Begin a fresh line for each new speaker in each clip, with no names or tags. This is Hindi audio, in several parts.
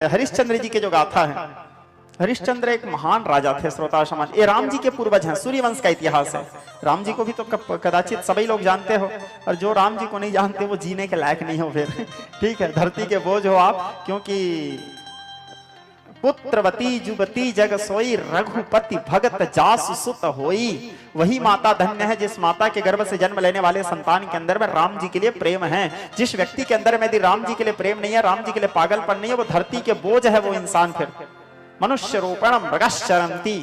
हरिश्चंद्र जी के जो गाथा है, हरिश्चंद्र एक महान राजा थे श्रोता समाज। ये राम जी के पूर्वज हैं, सूर्यवंश का इतिहास है। राम जी को भी तो कदाचित सभी लोग जानते हो, और जो राम जी को नहीं जानते वो जीने के लायक नहीं हो फिर। ठीक है, धरती के बोझ हो आप, क्योंकि पुत्रवती जुगती जग सोई रघुपति भगत जासु सुत होई। वही माता धन्य है जिस माता के गर्भ से जन्म लेने वाले संतान के अंदर में राम जी के लिए प्रेम है। जिस व्यक्ति के अंदर में यदि राम जी के लिए प्रेम नहीं है, राम जी के लिए पागलपन नहीं है, वो धरती के बोझ है वो इंसान। फिर मनुष्य रूपणम मृगश्चरन्ति।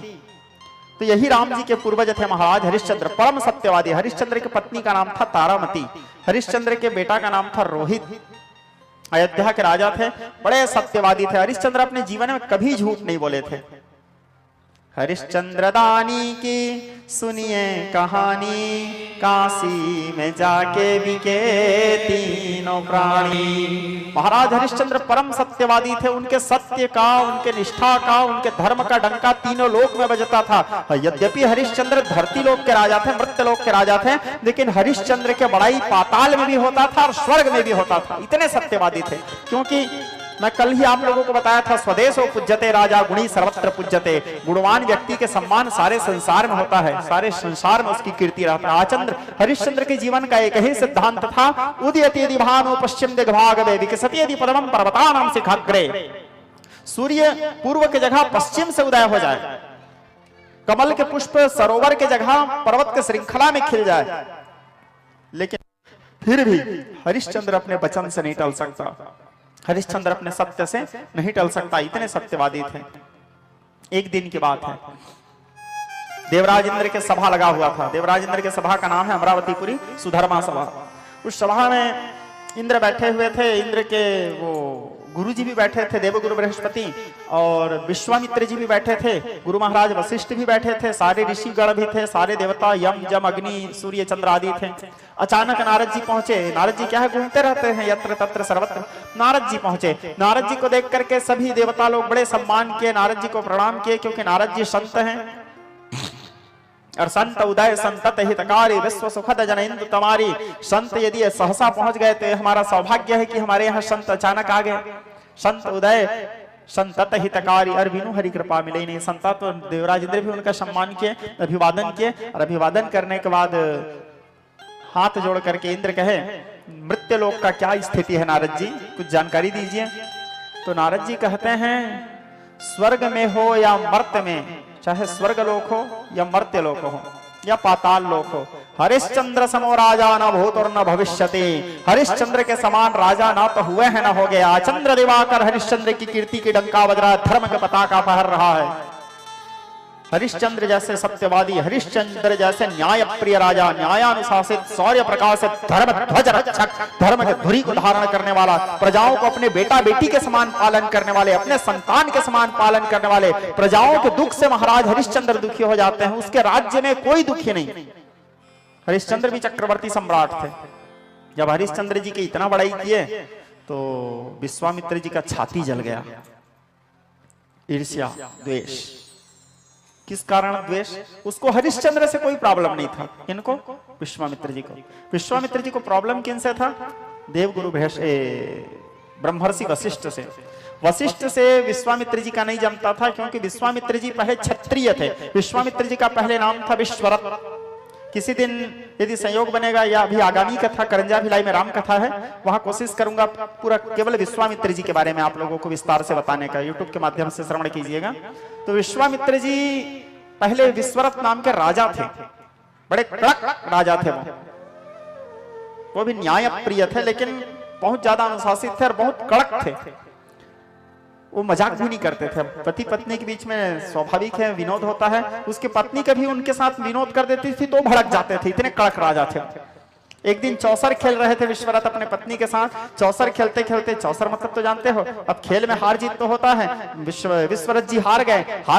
तो यही राम जी के पूर्वज थे महाराज हरिश्चंद्र, परम सत्यवादी। हरिश्चंद्र की पत्नी का नाम था तारामती, हरिश्चंद्र के बेटा का नाम था रोहित। अयोध्या के राजा थे, बड़े सत्यवादी थे। हरिश्चंद्र अपने जीवन में कभी झूठ नहीं बोले थे। हरिश्चंद्र दानी की सुनिए कहानी, काशी में जाके बिके तीनों प्राणी। महाराज हरिश्चंद्र परम सत्यवादी थे। उनके सत्य का, उनके निष्ठा का, उनके धर्म का डंका तीनों लोक में बजता था। यद्यपि हरिश्चंद्र धरती लोक के राजा थे, मृत्यु लोक के राजा थे, लेकिन हरिश्चंद्र के बड़ाई पाताल में भी होता था और स्वर्ग में भी होता था। इतने सत्यवादी थे। क्योंकि मैं कल ही आप लोगों को बताया था, स्वदेशो पूज्यते राजा गुणी सर्वत्र पूज्यते। गुणवान व्यक्ति के सम्मान सारे संसार में होता है, सारे संसार में उसकी कीर्ति रहता है। आचंद्र हरिश्चंद्र के जीवन का एक ही सिद्धांत था, उदयति यदि भानु पश्चिम दिग्भागे विकसति यदि पद्मं पर्वतानां शिखाग्रे। सूर्य पूर्व की जगह पश्चिम से उदय हो जाए, कमल के पुष्प सरोवर के जगह पर्वत के श्रृंखला में खिल जाए, लेकिन फिर भी हरिश्चंद्र अपने वचन से नहीं टल सकता। हरिश्चंद्र अपने सत्य से नहीं टल सकता, इतने सत्यवादी थे। एक दिन की बात है, देवराज इंद्र के सभा लगा हुआ था। देवराज इंद्र के सभा का नाम है अमरावतीपुरी सुधर्मा सभा। उस सभा में इंद्र बैठे हुए थे। इंद्र के वो गुरु जी भी बैठे थे, देवगुरु बृहस्पति, और विश्वामित्र जी भी बैठे थे, गुरु महाराज वशिष्ठ भी बैठे थे, सारे ऋषिगण भी थे, सारे देवता यम जम अग्नि सूर्य चंद्र आदि थे। अचानक नारद जी पहुंचे। नारद जी क्या है, घूमते रहते हैं यत्र तत्र सर्वत्र। नारद जी पहुंचे। नारद जी को देख करके सभी देवता लोग बड़े सम्मान किए, नारद जी को प्रणाम किए, क्योंकि नारद जी संत हैं। और संत उदय संतत हितकारी विश्व सुखद जनहिंदु तमारी। संत यदि सहसा पहुंच गए तो हमारा सौभाग्य है कि हमारे यहाँ संत अचानक आ गए। संत उदय संतत हितकारी और बिनु हरि कृपा मिले नहीं। संता तो देवराज इंद्र भी उनका सम्मान किए, अभिवादन किए, और अभिवादन करने के बाद हाथ जोड़ करके इंद्र कहे, मृत्यु लोक का क्या स्थिति है नारद जी, कुछ जानकारी दीजिए। तो नारद जी कहते हैं, स्वर्ग में हो या मर्त्य में, चाहे स्वर्ग लोक हो या मर्त्य लोक हो या पाताल लोक हो, हरिश्चंद्र समो राजा न भूत और न भविष्यति। हरिश्चंद्र के समान राजा ना तो हुए हैं न हो गया। आचंद्र दिवाकर हरिश्चंद्र की कीर्ति की डंका बज रहा है, धर्म के पताका फहर रहा है। हरिश्चंद्र जैसे सत्यवादी, हरिश्चंद्र जैसे न्याय प्रिय राजा, न्यायानुशासित, शौर्य प्रकाशित, धर्म ध्वज रक्षक, धर्म के धुरी को धारण करने वाला, प्रजाओं को अपने बेटा बेटी के समान पालन करने वाले, अपने संतान के समान पालन करने वाले। प्रजाओं के दुख से महाराज हरिश्चंद्र दुखी हो जाते हैं, उसके राज्य में कोई दुखी नहीं। हरिश्चंद्र भी चक्रवर्ती सम्राट थे। जब हरिश्चंद्र जी के इतना बड़ाई किए तो विश्वामित्र जी का छाती जल गया। ईर्ष्या, द्वेष। किस कारण द्वेष? उसको हरिश्चंद्र से कोई प्रॉब्लम नहीं था। इनको विश्वामित्र जी को, विश्वामित्र जी को प्रॉब्लम किन से था? देवगुरु ब्रह्मर्षि वशिष्ठ से। वशिष्ठ से विश्वामित्र जी का नहीं जमता था, क्योंकि विश्वामित्र जी पहले क्षत्रिय थे। विश्वामित्र जी का पहले नाम था विश्वरथ। किसी दिन यदि संयोग बनेगा, या अभी आगामी कथा करंजा भिलाई में राम कथा है, वहां कोशिश करूंगा पूरा केवल विश्वामित्र जी के बारे में आप लोगों को विस्तार से बताने का। यूट्यूब के माध्यम से श्रवण कीजिएगा। तो विश्वामित्र जी पहले विश्वरथ नाम के राजा थे, बड़े कड़क राजा थे। वो भी न्याय प्रिय थे, लेकिन बहुत ज्यादा अनुशासित थे और बहुत कड़क थे। वो मजाक भी नहीं करते थे। पति पत्नी के बीच में स्वाभाविक है विनोद होता है, उसकी पत्नी कभी उनके साथ विनोद कर देती थी तो भड़क जाते थे, इतने कड़क राजा थे। एक दिन चौसर खेल रहे थे विश्वरथ अपने पत्नी के साथ। चौसर खेलते खेलते, चौसर मतलब तो जानते हो, अब खेल में हार जीत तो होता है। विश्वरथ जी हार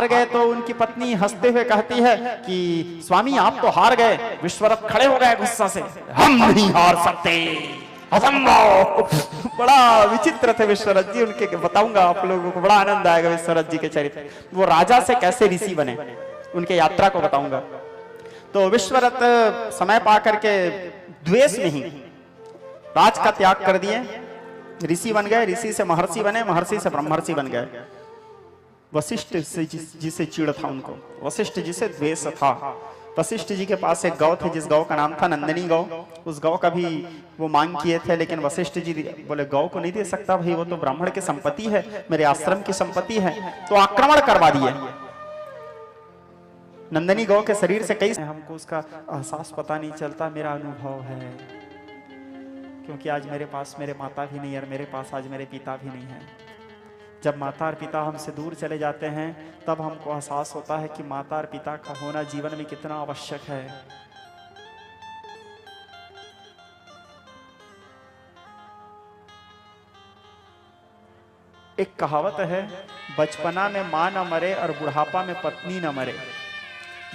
गए तो उनकी पत्नी हंसते हुए कहती है कि स्वामी आप तो हार गए। विश्वरथ खड़े हो गए गुस्सा से, हम नहीं हार सकते, असंभव। बड़ा विचित्र थे विश्वरथ जी, उनके बताऊंगा आप लोगों को, बड़ा आनंद आएगा विश्वरथ जी के चरित्र। वो राजा से कैसे ऋषि बने, उनके यात्रा को बताऊंगा। तो विश्वरथ समय पा करके द्वेष में ही राज का त्याग कर दिए ऋषि बन गए, ऋषि से महर्षि बने, महर्षि से ब्रह्मर्षि बन गए। वशिष्ठ से जिसे चिढ़ था उनको, वशिष्ठ जी से द्वेष था। वशिष्ठ जी के पास एक गौ थे जिस गौ का नाम था नंदिनी गौ। उस गौ का भी वो मांग किए थे, लेकिन वशिष्ठ जी बोले गौ को नहीं दे सकता भाई, वो तो ब्राह्मण की संपत्ति है, मेरे आश्रम की संपत्ति है। तो आक्रमण करवा दिए। नंदिनी गौ के शरीर से कई, हमको उसका एहसास पता नहीं चलता, मेरा अनुभव है, क्योंकि आज मेरे पास मेरे माता भी नहीं है और मेरे पास आज मेरे पिता भी नहीं है। जब माता और पिता हमसे दूर चले जाते हैं तब हमको एहसास होता है कि माता और पिता का होना जीवन में कितना आवश्यक है। एक कहावत है, बचपना में मां न मरे और बुढ़ापा में पत्नी न मरे।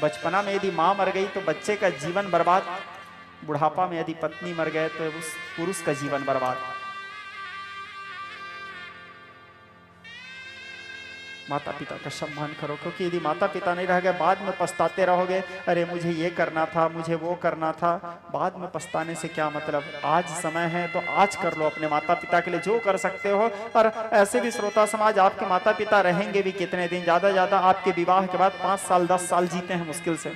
बचपना में यदि मां मर गई तो बच्चे का जीवन बर्बाद, बुढ़ापा में यदि पत्नी मर गए तो उस पुरुष का जीवन बर्बाद। माता पिता का सम्मान करो, क्योंकि यदि माता पिता नहीं रह गए बाद में पछताते रहोगे, अरे मुझे ये करना था, मुझे वो करना था। बाद में पछताने से क्या मतलब, आज समय है तो आज कर लो अपने माता पिता के लिए जो कर सकते हो। और ऐसे भी श्रोता समाज, आपके माता पिता रहेंगे भी कितने दिन, ज्यादा ज्यादा आपके विवाह के बाद 5 साल 10 साल जीते हैं मुश्किल से,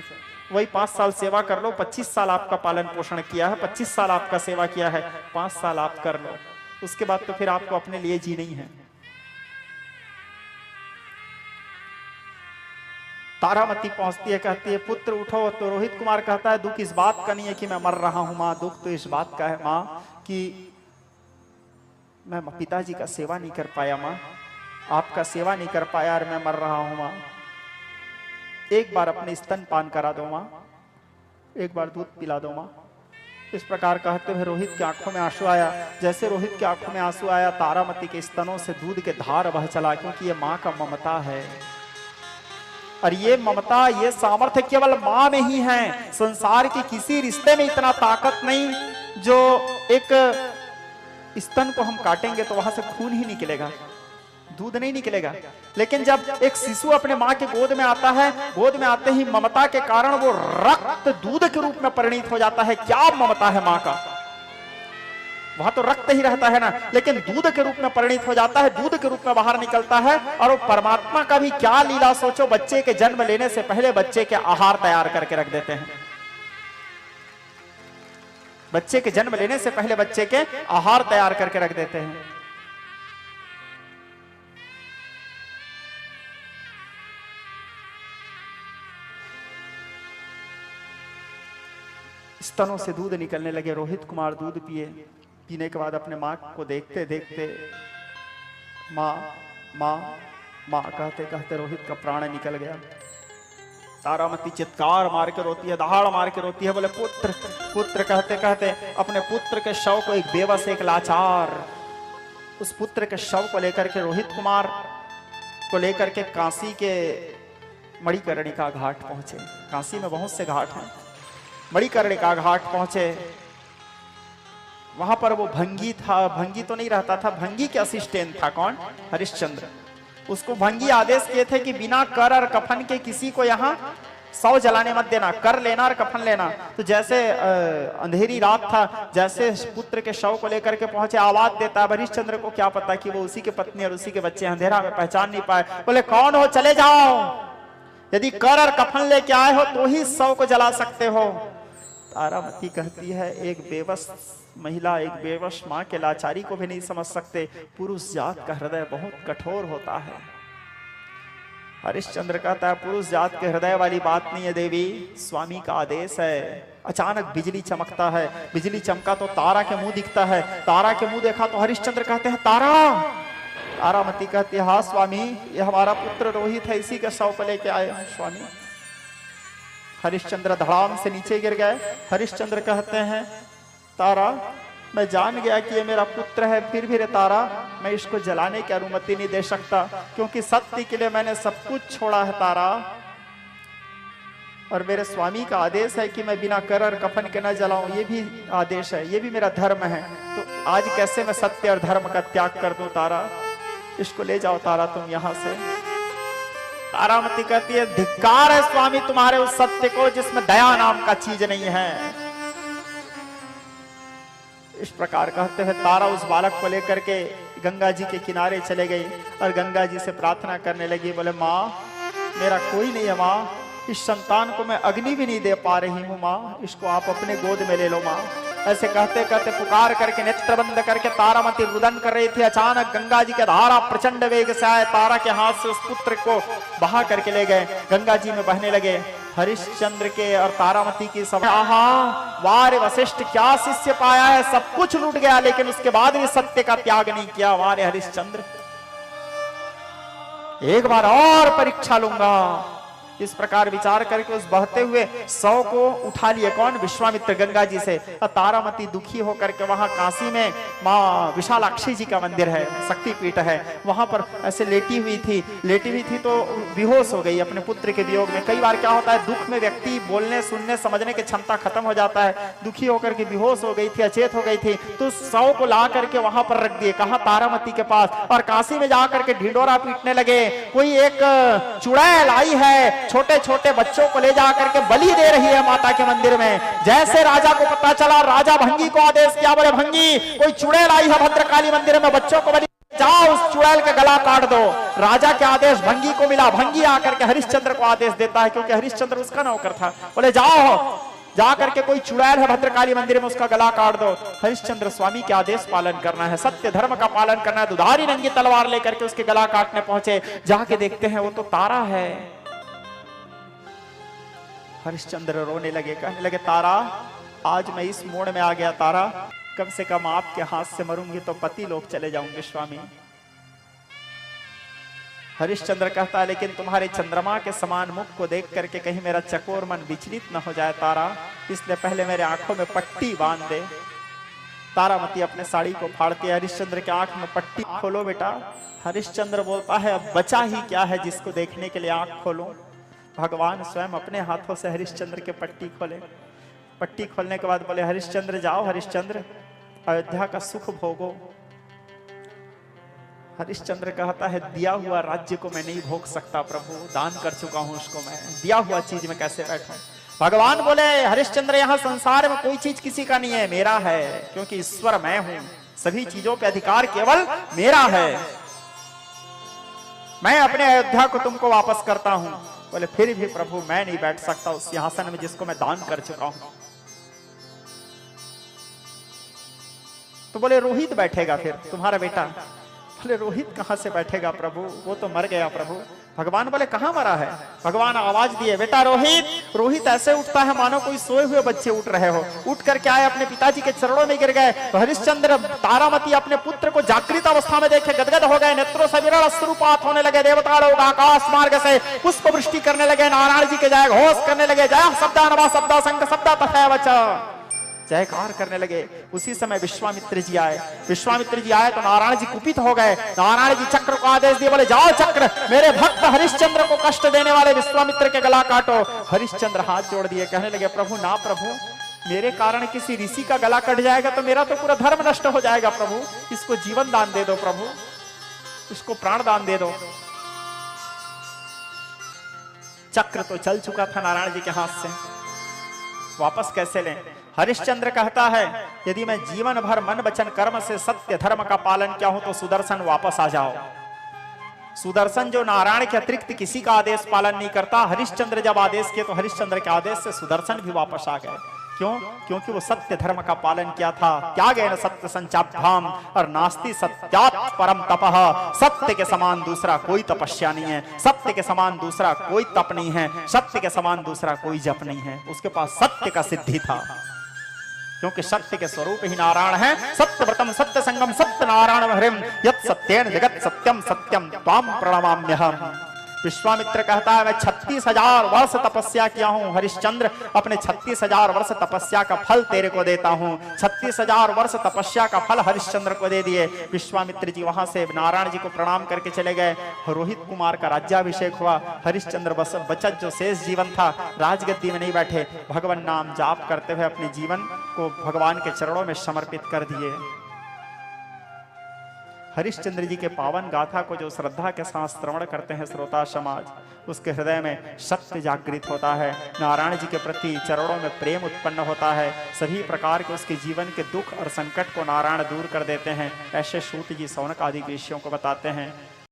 वही 5 साल सेवा कर लो। 25 साल आपका पालन पोषण किया है, 25 साल आपका सेवा किया है, 5 साल आप कर लो, उसके बाद तो फिर आपको अपने लिए जी नहीं है। तारामती पहुंचती है, कहती है पुत्र उठो। तो रोहित कुमार कहता है दुख इस बात का नहीं है कि मैं मर रहा हूं मां, दुख तो इस बात का है मां कि मैं पिताजी का सेवा नहीं कर पाया मां, आपका सेवा नहीं कर पाया और मैं मर रहा हूं मां। एक बार अपने स्तन पान करा दो मां, एक बार दूध पिला दो मां। इस प्रकार कहते हुए रोहित की आंखों में आंसू आया। जैसे रोहित की आंखों में आंसू आया, तारामती के स्तनों से दूध के धार बह चला, क्योंकि ये मां का ममता है। और ये ममता, ये सामर्थ्य केवल मां में ही है। संसार के किसी रिश्ते में इतना ताकत नहीं जो एक स्तन को हम काटेंगे तो वहां से खून ही निकलेगा, दूध नहीं निकलेगा। लेकिन जब एक शिशु अपने मां के गोद में आता है, गोद में आते ही ममता के कारण वो रक्त दूध के रूप में परिणित हो जाता है। क्या ममता है मां का, वहां तो रक्त ही रहता है ना, लेकिन दूध के रूप में परिणित हो जाता है, दूध के रूप में बाहर निकलता है। और वो परमात्मा का भी क्या लीला सोचो, बच्चे के जन्म लेने से पहले बच्चे के आहार तैयार करके रख देते हैं। बच्चे के जन्म लेने से पहले बच्चे के आहार तैयार करके रख देते हैं। स्तनों से दूध निकलने लगे। रोहित कुमार दूध पिए, पीने के बाद अपने माँ को देखते देखते माँ माँ माँ कहते कहते रोहित का प्राण निकल गया। तारामती चित्कार मार के रोती है, दहाड़ मार के रोती है, बोले पुत्र पुत्र कहते कहते अपने पुत्र के शव को, एक बेबस एक लाचार उस पुत्र के शव को लेकर के रोहित कुमार को लेकर के काशी के मणिकर्णिका घाट पहुंचे। काशी में बहुत से घाट हैं, मणिकर्णिका घाट पहुंचे। वहां पर वो भंगी था, भंगी तो नहीं रहता था, भंगी के असिस्टेंट था कौन, हरिश्चंद्र। उसको भंगी आदेश किए थे कि बिना कर और कफन के किसी को यहाँ शव जलाने मत देना, कर लेना और कफन लेना। तो जैसे अंधेरी रात था, जैसे पुत्र के शव को लेकर के पहुंचे, आवाज देता है। हरिश्चंद्र को क्या पता कि वो उसी के पत्नी और उसी के बच्चे, अंधेरा में पहचान नहीं पाए। बोले कौन हो, चले जाओ, यदि कर और कफन लेके आए हो तो ही शव को जला सकते हो। तारामती कहती है एक बेबस महिला, एक बेबस मां के लाचारी को भी नहीं समझ सकते। पुरुष जात का हृदय बहुत कठोर होता है। हरिश्चंद्र कहता है पुरुष जात के हृदय वाली बात नहीं है देवी, स्वामी का आदेश है। अचानक बिजली चमकता है, बिजली चमका तो तारा के मुंह दिखता है। तारा के मुंह देखा तो हरिश्चंद्र कहते हैं तारा। तारामती कहती है हाँ स्वामी, ये हमारा पुत्र रोहित है, इसी के शव को लेके आए हैं स्वामी। हरिश्चंद्र धड़ाम से नीचे गिर गए। हरिश्चंद्र कहते हैं तारा मैं जान गया कि ये मेरा पुत्र है, फिर भी रे तारा मैं इसको जलाने की अनुमति नहीं दे सकता, क्योंकि सत्य के लिए मैंने सब कुछ छोड़ा है तारा, और मेरे स्वामी का आदेश है कि मैं बिना कर और कफन के न जलाऊं, ये भी आदेश है, ये भी मेरा धर्म है। तो आज कैसे मैं सत्य और धर्म का त्याग कर दूं तारा, इसको ले जाओ तारा तुम यहां से। तारामती कहती है धिक्कार है स्वामी तुम्हारे उस सत्य को जिसमें दया नाम का चीज नहीं है। इस प्रकार कहते हुए तारा उस बालक को लेकर के गंगा जी के किनारे चले गई और गंगा जी से प्रार्थना करने लगी, बोले माँ मेरा कोई नहीं है माँ, इस संतान को मैं अग्नि भी नहीं दे पा रही हूँ माँ, इसको आप अपने गोद में ले लो माँ। ऐसे कहते कहते पुकार करके नेत्र बंद करके तारामती रुदन कर रही थी। अचानक गंगा जी के धारा प्रचंड वेग से आए, तारा के हाथ से उस पुत्र को बहा करके ले गए, गंगा जी में बहने लगे। हरिश्चंद्र के और तारामती की सब वारे वशिष्ठ क्या शिष्य पाया है, सब कुछ लूट गया लेकिन उसके बाद भी सत्य का त्याग नहीं किया। वारे हरिश्चंद्र एक बार और परीक्षा लूंगा, इस प्रकार विचार करके उस बहते हुए 100 को उठा लिए। कौन? विश्वामित्र गंगा जी से। तारामती दुखी होकर के वहां काशी में माँ विशालाक्षी जी का मंदिर है, शक्तिपीठ है, वहां पर ऐसे लेटी हुई थी तो बेहोश हो गई अपने पुत्र के वियोग में। कई बार क्या होता है, दुख में व्यक्ति बोलने सुनने समझने की क्षमता खत्म हो जाता है। दुखी होकर के बेहोश हो गई थी, अचेत हो गई थी, तो 100 को ला करके वहां पर रख दिए। कहा? तारामती के पास। और काशी में जाकर के ढिंडोरा पीटने लगे। कोई एक चुड़ैल आई है, छोटे छोटे बच्चों को ले जाकर के बलि दे रही है माता के मंदिर में। जैसे राजा को पता चला, राजा भंगी को आदेश किया, बोले भंगी कोई चुड़ैल आई है भद्रकाली मंदिर में, बच्चों को बलि, जाओ उस चुड़ैल का गला काट दो। राजा के आदेश भंगी को मिला। भंगी आकर के हरिश्चंद्र को आदेश देता है, क्योंकि हरिश्चंद्र उसका नौकर था। बोले जाओ जाकर के कोई चुड़ैल है भद्रकाली मंदिर में, उसका गला काट दो। हरिश्चंद्र स्वामी के आदेश पालन करना है, सत्य धर्म का पालन करना है। दुधारी नंगी तलवार लेकर के उसके गला काटने पहुंचे। जाके देखते हैं वो तो तारा है। हरिश्चंद्र रोने लगे, कहने लगे तारा आज मैं इस मोड़ में आ गया तारा, कम से कम आपके हाथ से मरूंगी तो पति लोग चले जाऊंगे स्वामी। हरिश्चंद्र कहता है लेकिन तुम्हारे चंद्रमा के समान मुख को देख करके कहीं मेरा चकोर मन विचलित न हो जाए तारा, इसलिए पहले मेरे आंखों में पट्टी बांध दे। तारामती अपने साड़ी को फाड़ती है, हरिश्चंद्र के आंख में पट्टी खोलो बेटा। हरिश्चंद्र बोलता है अब बचा ही क्या है जिसको देखने के लिए आंख खोलो। भगवान स्वयं अपने हाथों से हरिश्चंद्र के पट्टी खोले। पट्टी खोलने के बाद बोले हरिश्चंद्र जाओ, हरिश्चंद्र अयोध्या का सुख भोगो। हरिश्चंद्र कहता है दिया हुआ राज्य को मैं नहीं भोग सकता प्रभु, दान कर चुका हूं उसको, मैं दिया हुआ चीज में कैसे बैठूं। भगवान बोले हरिश्चंद्र यहाँ संसार में कोई चीज किसी का नहीं है, मेरा है, क्योंकि ईश्वर मैं हूं, सभी चीजों पे अधिकार केवल मेरा है। मैं अपने अयोध्या को तुमको वापस करता हूं। बोले फिर भी प्रभु मैं नहीं बैठ सकता उस सिंहासन में जिसको मैं दान कर चुका हूं। तो बोले रोहित बैठेगा फिर, तुम्हारा बेटा। बोले रोहित कहां से बैठेगा प्रभु, वो तो मर गया प्रभु। भगवान बोले कहां मरा है? भगवान आवाज दिए बेटा रोहित। रोहित ऐसे उठता है मानो कोई सोए हुए बच्चे उठ रहे हो। उठ करके आए, अपने पिताजी के चरणों में गिर गए। तो हरिश्चंद्र तारामती अपने पुत्र को जागृत अवस्था में देखे गदगद हो गए, नेत्रों से विरल अश्रुपात होने लगे। देवता लोग आकाश मार्ग से पुष्प वृष्टि करने लगे, नारायण जी के जय घोष करने लगे, जय शब्दा नवा शब्दा संग शब्दा तथैव च, जयकार करने लगे। उसी समय विश्वामित्र जी आए। विश्वामित्र जी आए तो नारायण जी कुपित हो गए। नारायण जी चक्र को आदेश दिए, बोले जाओ चक्र, मेरे भक्त हरिश्चंद्र को कष्ट देने वाले विश्वामित्र के गला काटो। हरिश्चंद्र हाथ जोड़ दिए, कहने लगे प्रभु ना प्रभु, मेरे कारण किसी ऋषि का गला कट जाएगा तो मेरा तो पूरा धर्म नष्ट हो जाएगा प्रभु, इसको जीवन दान दे दो प्रभु, इसको प्राण दान दे दो। चक्र तो चल चुका था नारायण जी के हाथ से, वापस कैसे लें? हरिश्चंद्र कहता है यदि मैं जीवन भर मन वचन कर्म से सत्य धर्म का पालन किया हूं तो सुदर्शन वापस आ जाओ। सुदर्शन जो नारायण के अतिरिक्त किसी का आदेश पालन नहीं करता, हरिश्चंद्र जब आदेश किए तो हरिश्चंद्र के आदेश से सुदर्शन भी वापस आ गए। क्यों? क्योंकि वो सत्य धर्म का पालन किया था। त्यागेन सत्य संचाभ्याम और नास्ति सत्यात् परम तपः, सत्य के समान दूसरा कोई तपस्या नहीं है, सत्य के समान दूसरा कोई तप नहीं है, सत्य के समान दूसरा कोई जप नहीं है। उसके पास सत्य का सिद्धि था, क्योंकि सत्य के स्वरूप ही नारायण है। सत्य व्रतम सत्य संगम सत्य नारायण हरिम यत् सत्येन जगत सत्यम सत्यम त्वाम प्रणमाम्यहम्। विश्वामित्र कहता है मैं 36,000 वर्ष तपस्या किया हूं हरिश्चंद्र, अपने 36,000 वर्ष तपस्या का फल तेरे को देता हूं। 36,000 वर्ष तपस्या का फल हरिश्चंद्र को दे दिए। विश्वामित्र जी वहां से नारायण जी को प्रणाम करके चले गए। रोहित कुमार का राज्याभिषेक हुआ। हरिश्चंद्र बचत जो शेष जीवन था राजगद्दी में नहीं बैठे, भगवान नाम जाप करते हुए अपने जीवन को भगवान के चरणों में समर्पित कर दिए। हरिश्चंद्र जी के पावन गाथा को जो श्रद्धा के साथ श्रवण करते हैं श्रोता समाज, उसके हृदय में सत्य जागृत होता है, नारायण जी के प्रति चरणों में प्रेम उत्पन्न होता है, सभी प्रकार के उसके जीवन के दुख और संकट को नारायण दूर कर देते हैं। ऐसे सूत जी शौनक आदि ऋषियों को बताते हैं।